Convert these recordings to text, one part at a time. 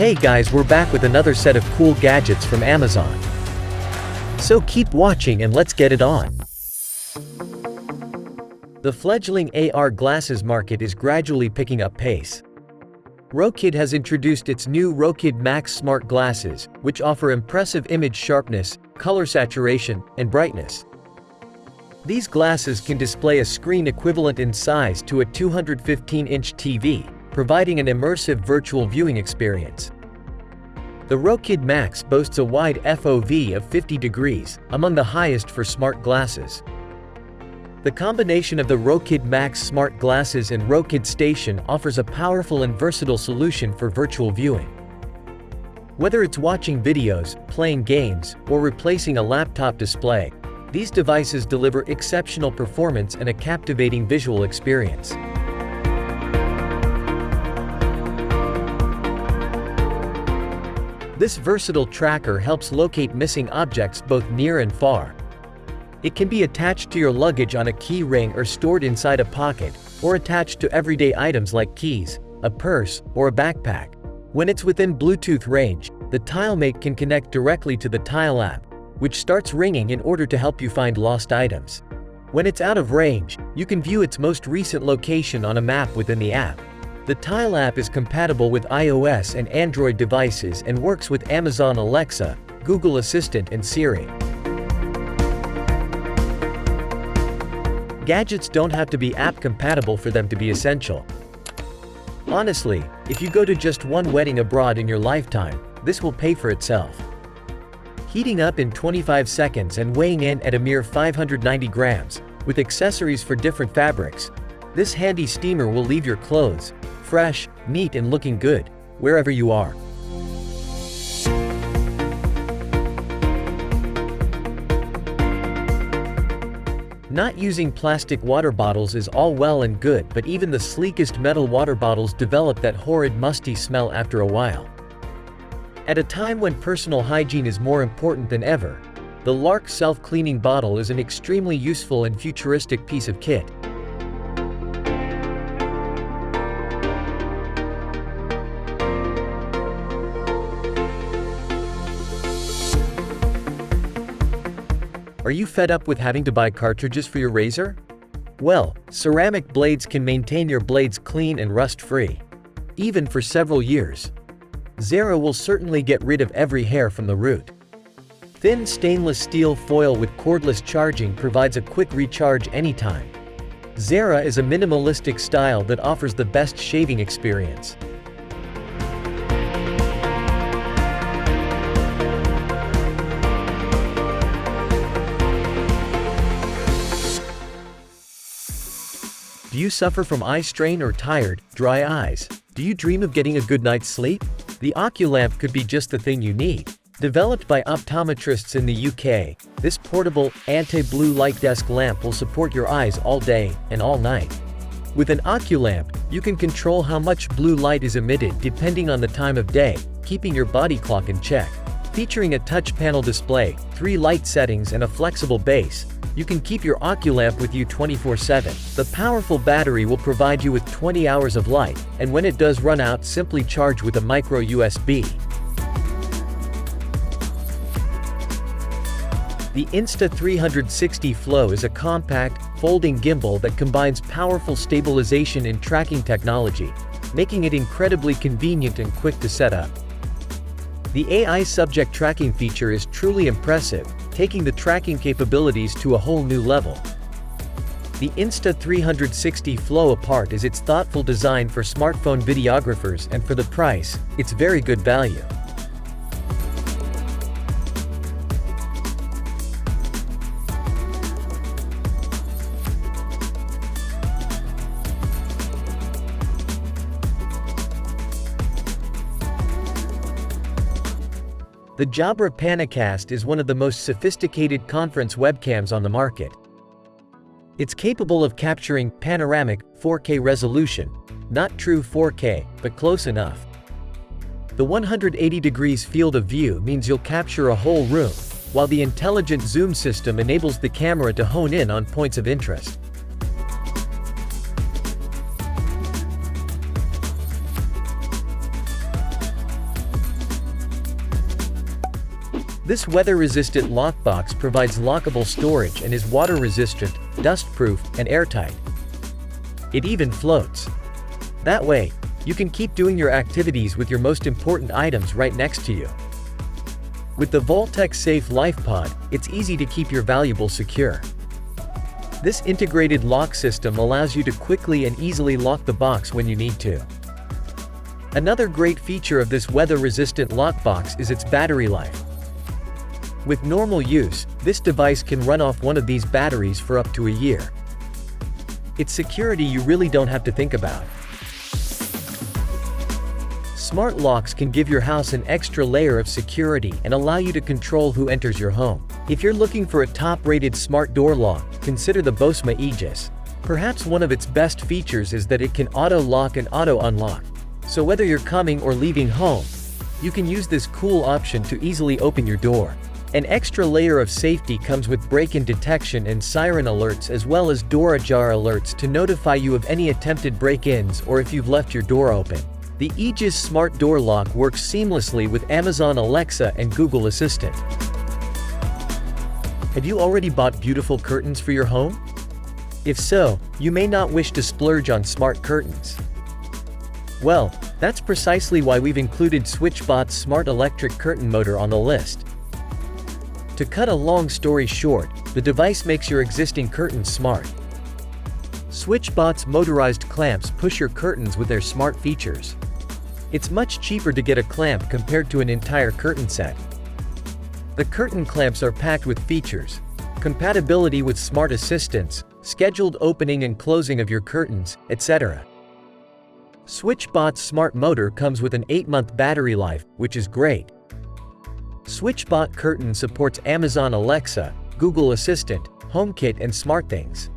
Hey guys, we're back with another set of cool gadgets from Amazon. So keep watching and let's get it on. The fledgling AR glasses market is gradually picking up pace. Rokid has introduced its new Rokid Max smart glasses, which offer impressive image sharpness, color saturation, and brightness. These glasses can display a screen equivalent in size to a 215-inch TV, providing an immersive virtual viewing experience. The Rokid Max boasts a wide FOV of 50 degrees, among the highest for smart glasses. The combination of the Rokid Max smart glasses and Rokid Station offers a powerful and versatile solution for virtual viewing. Whether it's watching videos, playing games, or replacing a laptop display, these devices deliver exceptional performance and a captivating visual experience. This versatile tracker helps locate missing objects both near and far. It can be attached to your luggage on a key ring or stored inside a pocket, or attached to everyday items like keys, a purse, or a backpack. When it's within Bluetooth range, the TileMate can connect directly to the Tile app, which starts ringing in order to help you find lost items. When it's out of range, you can view its most recent location on a map within the app. The Tile app is compatible with iOS and Android devices and works with Amazon Alexa, Google Assistant and Siri. Gadgets don't have to be app compatible for them to be essential. Honestly, if you go to just one wedding abroad in your lifetime, this will pay for itself. Heating up in 25 seconds and weighing in at a mere 590 grams, with accessories for different fabrics, this handy steamer will leave your clothes fresh, neat and looking good, wherever you are. Not using plastic water bottles is all well and good, but even the sleekest metal water bottles develop that horrid musty smell after a while. At a time when personal hygiene is more important than ever, the LARQ self-cleaning bottle is an extremely useful and futuristic piece of kit. Are you fed up with having to buy cartridges for your razor? Well, ceramic blades can maintain your blades clean and rust-free, even for several years. Zera will certainly get rid of every hair from the root. Thin stainless steel foil with cordless charging provides a quick recharge anytime. Zera is a minimalistic style that offers the best shaving experience. Do you suffer from eye strain or tired, dry eyes? Do you dream of getting a good night's sleep? The Oculamp could be just the thing you need. Developed by optometrists in the UK, this portable, anti-blue light desk lamp will support your eyes all day and all night. With an Oculamp, you can control how much blue light is emitted depending on the time of day, keeping your body clock in check. Featuring a touch panel display, 3 light settings and a flexible base, you can keep your Oculamp with you 24/7. The powerful battery will provide you with 20 hours of light, and when it does run out, simply charge with a micro USB. The Insta360 Flow is a compact, folding gimbal that combines powerful stabilization and tracking technology, making it incredibly convenient and quick to set up. The AI subject tracking feature is truly impressive, taking the tracking capabilities to a whole new level. The Insta360 Flow apart is its thoughtful design for smartphone videographers, and for the price, it's very good value. The Jabra PanaCast is one of the most sophisticated conference webcams on the market. It's capable of capturing panoramic 4K resolution, not true 4K, but close enough. The 180 degrees field of view means you'll capture a whole room, while the intelligent zoom system enables the camera to hone in on points of interest. This weather-resistant lockbox provides lockable storage and is water-resistant, dust-proof, and airtight. It even floats. That way, you can keep doing your activities with your most important items right next to you. With the Vaultek Safe LifePod, it's easy to keep your valuables secure. This integrated lock system allows you to quickly and easily lock the box when you need to. Another great feature of this weather-resistant lockbox is its battery life. With normal use, this device can run off one of these batteries for up to a year. It's security you really don't have to think about. Smart locks can give your house an extra layer of security and allow you to control who enters your home. If you're looking for a top-rated smart door lock, consider the Bosma Aegis. Perhaps one of its best features is that it can auto-lock and auto-unlock. So whether you're coming or leaving home, you can use this cool option to easily open your door. An extra layer of safety comes with break-in detection and siren alerts, as well as door ajar alerts to notify you of any attempted break-ins or if you've left your door open. The Aegis Smart Door Lock works seamlessly with Amazon Alexa and Google Assistant. Have you already bought beautiful curtains for your home? If so, you may not wish to splurge on smart curtains. Well, that's precisely why we've included SwitchBot's smart electric curtain motor on the list. To cut a long story short, the device makes your existing curtains smart. SwitchBot's motorized clamps push your curtains with their smart features. It's much cheaper to get a clamp compared to an entire curtain set. The curtain clamps are packed with features: compatibility with smart assistants, scheduled opening and closing of your curtains, etc. SwitchBot's smart motor comes with an 8-month battery life, which is great. SwitchBot Curtain supports Amazon Alexa, Google Assistant, HomeKit and SmartThings.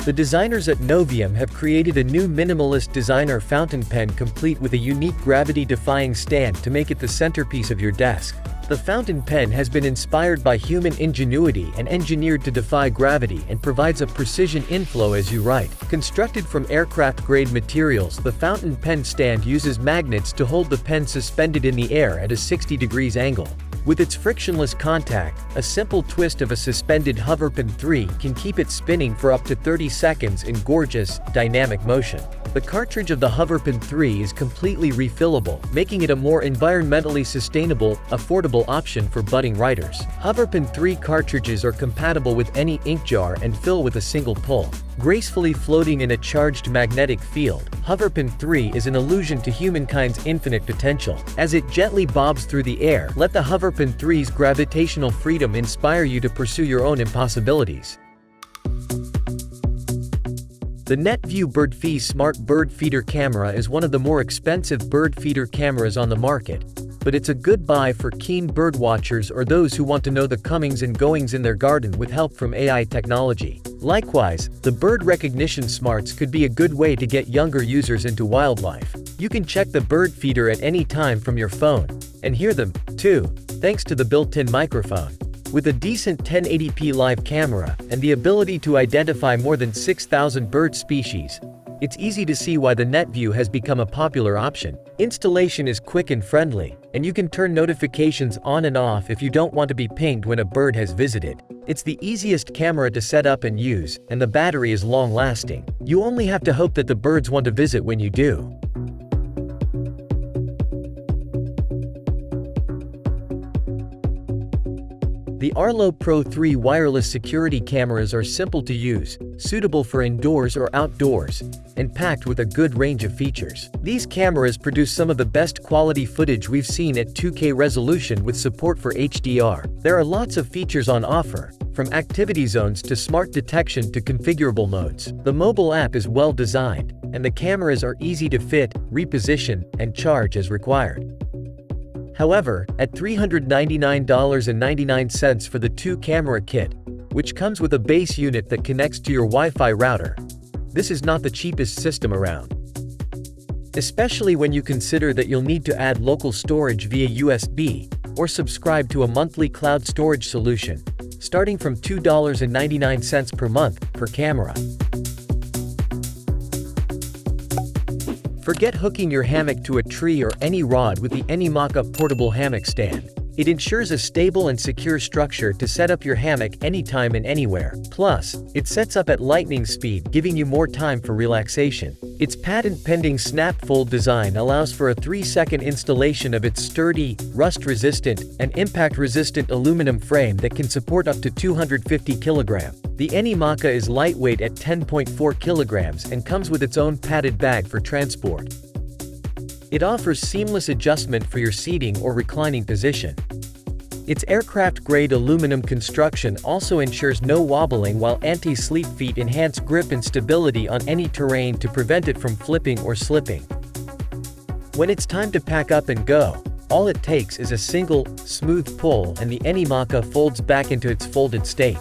The designers at Novium have created a new minimalist designer fountain pen complete with a unique gravity-defying stand to make it the centerpiece of your desk. The fountain pen has been inspired by human ingenuity and engineered to defy gravity and provides a precision inflow as you write. Constructed from aircraft-grade materials, the fountain pen stand uses magnets to hold the pen suspended in the air at a 60° angle. With its frictionless contact, a simple twist of a suspended Hoverpen 3 can keep it spinning for up to 30 seconds in gorgeous, dynamic motion. The cartridge of the Hoverpen 3 is completely refillable, making it a more environmentally sustainable, affordable option for budding writers. Hoverpen 3 cartridges are compatible with any ink jar and fill with a single pull. Gracefully floating in a charged magnetic field, Hoverpen 3 is an allusion to humankind's infinite potential. As it gently bobs through the air, let the Hoverpen 3's gravitational freedom inspire you to pursue your own impossibilities. The NetView Birdfy Smart Bird Feeder Camera is one of the more expensive bird feeder cameras on the market, but it's a good buy for keen bird watchers or those who want to know the comings and goings in their garden with help from AI technology. Likewise, the bird recognition smarts could be a good way to get younger users into wildlife. You can check the bird feeder at any time from your phone, and hear them, too, thanks to the built-in microphone. With a decent 1080p live camera and the ability to identify more than 6,000 bird species, it's easy to see why the NetView has become a popular option. Installation is quick and friendly, and you can turn notifications on and off if you don't want to be pinged when a bird has visited. It's the easiest camera to set up and use, and the battery is long-lasting. You only have to hope that the birds want to visit when you do. The Arlo Pro 3 wireless security cameras are simple to use, suitable for indoors or outdoors, and packed with a good range of features. These cameras produce some of the best quality footage we've seen at 2K resolution with support for HDR. There are lots of features on offer, from activity zones to smart detection to configurable modes. The mobile app is well designed, and the cameras are easy to fit, reposition, and charge as required. However, at $399.99 for the 2-camera kit, which comes with a base unit that connects to your Wi-Fi router, this is not the cheapest system around. Especially when you consider that you'll need to add local storage via USB, or subscribe to a monthly cloud storage solution, starting from $2.99 per month per camera. Forget hooking your hammock to a tree or any rod with the Anymaka portable hammock stand. It ensures a stable and secure structure to set up your hammock anytime and anywhere. Plus, it sets up at lightning speed, giving you more time for relaxation. Its patent-pending snap-fold design allows for a 3-second installation of its sturdy, rust-resistant, and impact-resistant aluminum frame that can support up to 250 kilograms. The Anymaka is lightweight at 10.4 kilograms and comes with its own padded bag for transport. It offers seamless adjustment for your seating or reclining position. Its aircraft-grade aluminum construction also ensures no wobbling, while anti-sleep feet enhance grip and stability on any terrain to prevent it from flipping or slipping. When it's time to pack up and go, all it takes is a single, smooth pull and the Anymaka folds back into its folded state.